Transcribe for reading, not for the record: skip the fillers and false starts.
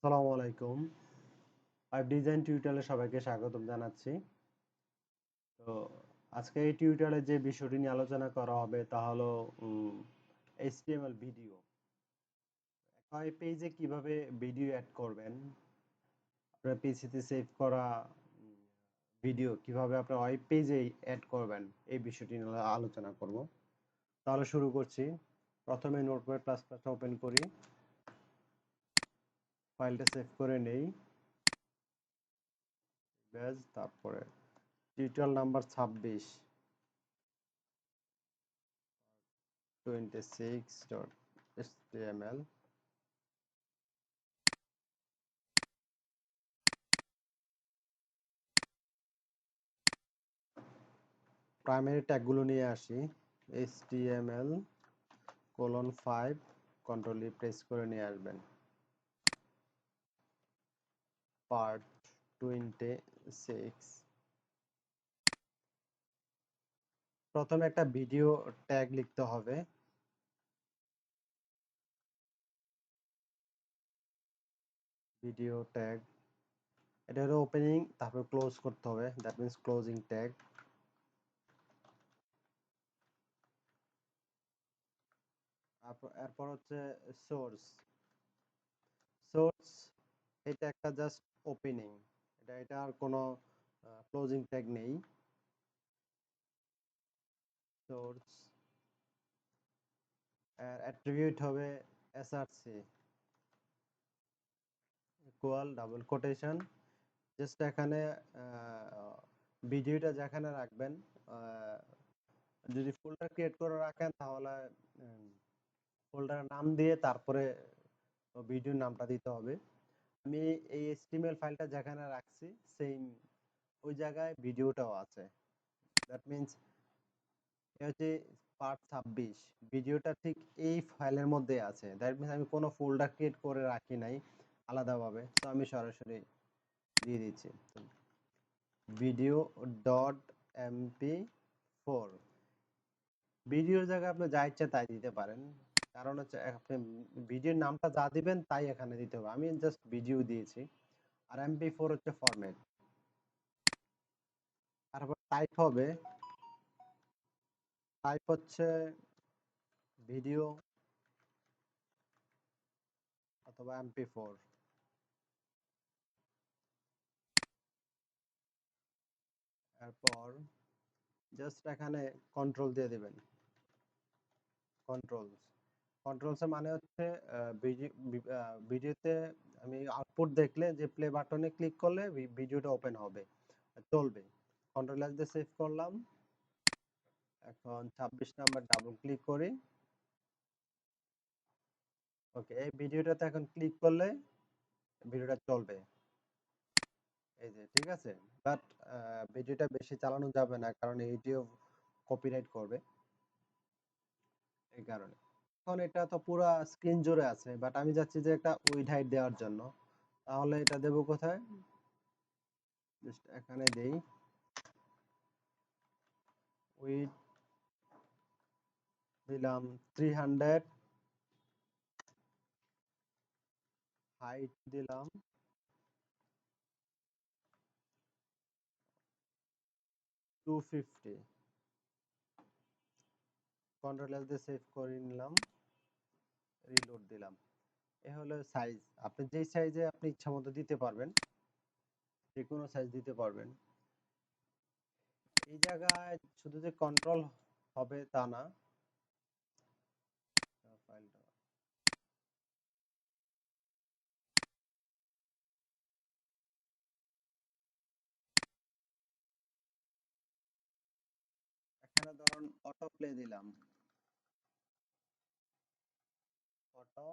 আসসালামু আলাইকুম। ডিজাইন টিউটোরিয়ালে সবাইকে স্বাগতম জানাচ্ছি। তো আজকে এই টিউটোরিয়ালে যে বিষয়টি নিয়ে আলোচনা করা হবে তা হলো HTML ভিডিও। ওয়েব পেজে কিভাবে ভিডিও অ্যাড করবেন, আপনার পিসিতে সেভ করা ভিডিও কিভাবে আপনার ওয়েব পেজে অ্যাড করবেন এই বিষয়টি নিয়ে আলোচনা করব। তাহলে শুরু করছি। প্রথমে নোটপ্যাড প্লাস প্লাস ওপেন করি, ফাইলটা সেভ করে নেই। ব্যাস, তারপরে টিউটোরিয়াল নাম্বার 26 26.html প্রাইমারি ট্যাগগুলো নিয়ে আসি। HTML:5 কন্ট্রোল ই প্রেস করে নিয়ে আসবেন। পার্ট 26 প্রথমে একটা ভিডিও ট্যাগ লিখতে হবে। ভিডিও ট্যাগ এটা হলো ওপেনিং, তারপর ক্লোজ করতে হবে, দ্যাট মিন্স ক্লোজিং ট্যাগ। এরপর হচ্ছে সোর্স। সোর্স এটা একটা জাস্ট ওপেনিং, এটা আর কোনো ক্লোজিং ট্যাগ নেই। সোর্স অ্যাট্রিবিউট হবে SRC equal double quotation. Just এখানে ভিডিওটা যেখানে রাখবেন, আহ, যদি ফোল্ডার ক্রিয়েট করে রাখেন তাহলে ফোল্ডারের নাম দিয়ে তারপরে ভিডিওর নামটা দিতে হবে। আমি এই HTML ফাইলটা যেখানে রাখছি সেম ওই জায়গায় ভিডিওটাও আছে। দ্যাট মিন্স এটা হচ্ছে পার্ট 26, ভিডিওটা ঠিক এই ফাইলের মধ্যে আছে। দ্যাট মিন্স আমি কোনো ফোল্ডার ক্রিয়েট করে রাখি নাই আলাদাভাবে, তো আমি সরাসরি দিয়ে দিচ্ছি ভিডিও ডট MP4। ভিডিওর জায়গায় আপনি যা ইচ্ছা তাই দিতে পারেন, কারণ হচ্ছে আপনি ভিডিওর নামটা যা দিবেন তাই এখানে দিতে হবে। আমি জাস্ট ভিডিও দিয়েছি। আর MP4 হচ্ছে ফরম্যাট। তারপর টাইপ হবে, টাইপ হচ্ছে ভিডিও অথবা MP4। এরপর জাস্ট এখানে কন্ট্রোল দিয়ে দিবেন। কন্ট্রোল কন্ট্রোলস এর মানে হচ্ছে ভিডিওতে আমি আউটপুট দেখলে যে প্লে বাটনে ক্লিক করলে ভিডিওটা ওপেন হবে, চলবে। কন্ট্রোল এস দিয়ে সেভ করলাম। এখন 26 নাম্বার ডাবল ক্লিক করি। ওকে, এই ভিডিওটাতে এখন ক্লিক করলে ভিডিওটা চলবে। এই যে ঠিক আছে। বাট ভিডিওটা বেশি চালানো যাবে না, কারণ ইউটিউব কপিরাইট করবে এই কারণে। এখন এটা তো পুরা স্ক্রিন জুড়ে আছে, বাট আমি চাচ্ছি যে একটা উইড হাইট দেওয়ার জন্য। তাহলে এটা দেব কোথায়? জাস্ট এখানে দেই উইড, দিলাম 300, হাইট দিলাম 250। কন্ট্রোল এস দিয়ে সেভ করে নিলাম, রিলোড দিলাম। এ হলো সাইজ। আপনি যেই সাইজে আপনি ইচ্ছা মতো দিতে পারবেন, যে কোনো সাইজ দিতে পারবেন। এই জায়গায় শুধু যে কন্ট্রোল হবে তা না, ফাইলটা এখানে ধরুন অটো প্লে দিলাম, অটো